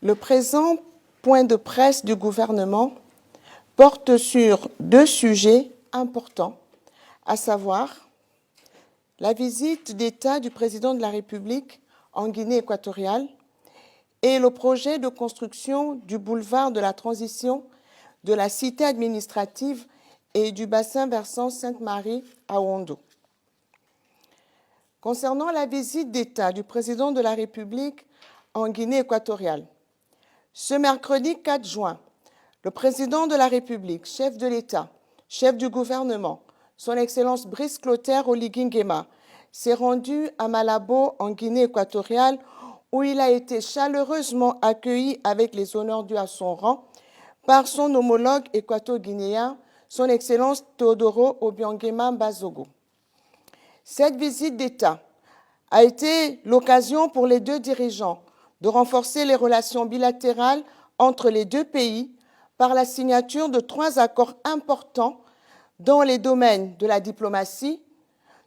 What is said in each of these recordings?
Le présent point de presse du gouvernement porte sur deux sujets importants, à savoir la visite d'État du président de la République en Guinée équatoriale et le projet de construction du boulevard de la transition de la cité administrative et du bassin versant Sainte-Marie à Ouando. Concernant la visite d'État du président de la République en Guinée équatoriale, ce mercredi 4 juin, le président de la République, chef de l'État, chef du gouvernement, son Excellence Brice Clotaire Oligui Nguema, s'est rendu à Malabo en Guinée équatoriale où il a été chaleureusement accueilli avec les honneurs dus à son rang par son homologue équato-guinéen, son Excellence Teodoro Obiang Nguema Bazogo. Cette visite d'État a été l'occasion pour les deux dirigeants de renforcer les relations bilatérales entre les deux pays par la signature de 3 accords importants dans les domaines de la diplomatie,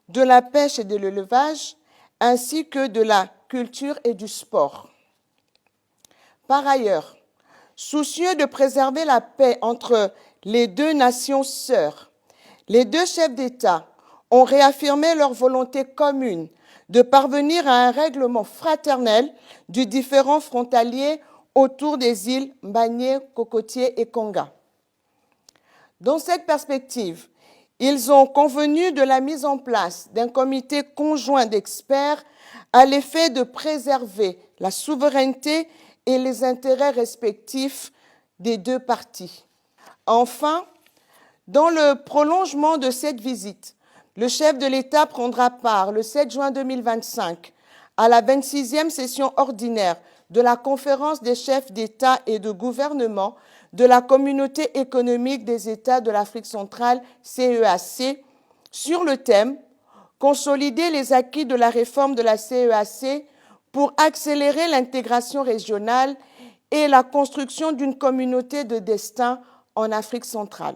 de la pêche et de l'élevage, ainsi que de la culture et du sport. Par ailleurs, soucieux de préserver la paix entre les deux nations sœurs, les deux chefs d'État ont réaffirmé leur volonté commune de parvenir à un règlement fraternel du différend frontalier autour des îles Mbagné, Cocotier et Konga. Dans cette perspective, ils ont convenu de la mise en place d'un comité conjoint d'experts à l'effet de préserver la souveraineté et les intérêts respectifs des deux parties. Enfin, dans le prolongement de cette visite, le chef de l'État prendra part le 7 juin 2025 à la 26e session ordinaire de la Conférence des chefs d'État et de gouvernement de la Communauté économique des États de l'Afrique centrale, CEAC, sur le thème « Consolider les acquis de la réforme de la CEAC pour accélérer l'intégration régionale et la construction d'une communauté de destin en Afrique centrale ».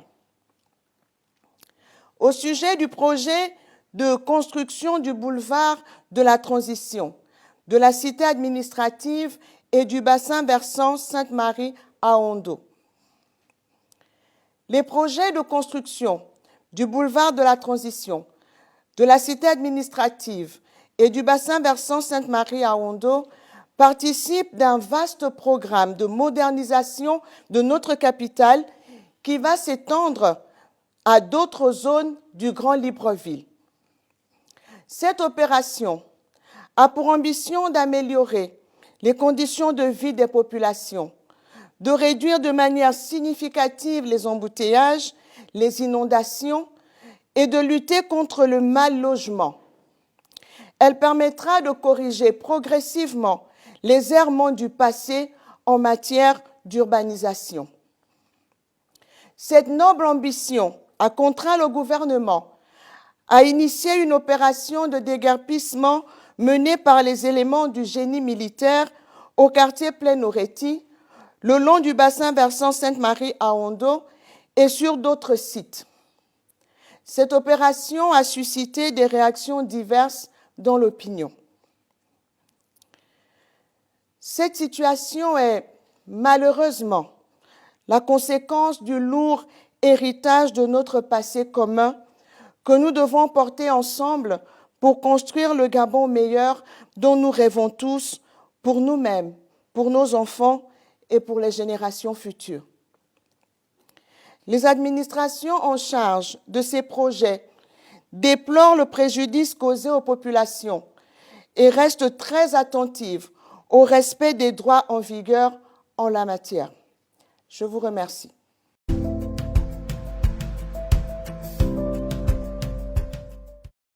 Au sujet du projet de construction du boulevard de la transition, de la cité administrative et du bassin versant Sainte-Marie à Ouando. Les projets de construction du boulevard de la transition, de la cité administrative et du bassin versant Sainte-Marie à Ouando participent d'un vaste programme de modernisation de notre capitale qui va s'étendre à d'autres zones du Grand Libreville. Cette opération a pour ambition d'améliorer les conditions de vie des populations, de réduire de manière significative les embouteillages, les inondations et de lutter contre le mal-logement. Elle permettra de corriger progressivement les errements du passé en matière d'urbanisation. Cette noble ambition a contraint le gouvernement à initier une opération de déguerpissement menée par les éléments du génie militaire au quartier Plein-Oreti, le long du bassin versant Sainte-Marie à Ouando et sur d'autres sites. Cette opération a suscité des réactions diverses dans l'opinion. Cette situation est malheureusement la conséquence du lourd héritage de notre passé commun que nous devons porter ensemble pour construire le Gabon meilleur dont nous rêvons tous pour nous-mêmes, pour nos enfants et pour les générations futures. Les administrations en charge de ces projets déplorent le préjudice causé aux populations et restent très attentives au respect des droits en vigueur en la matière. Je vous remercie.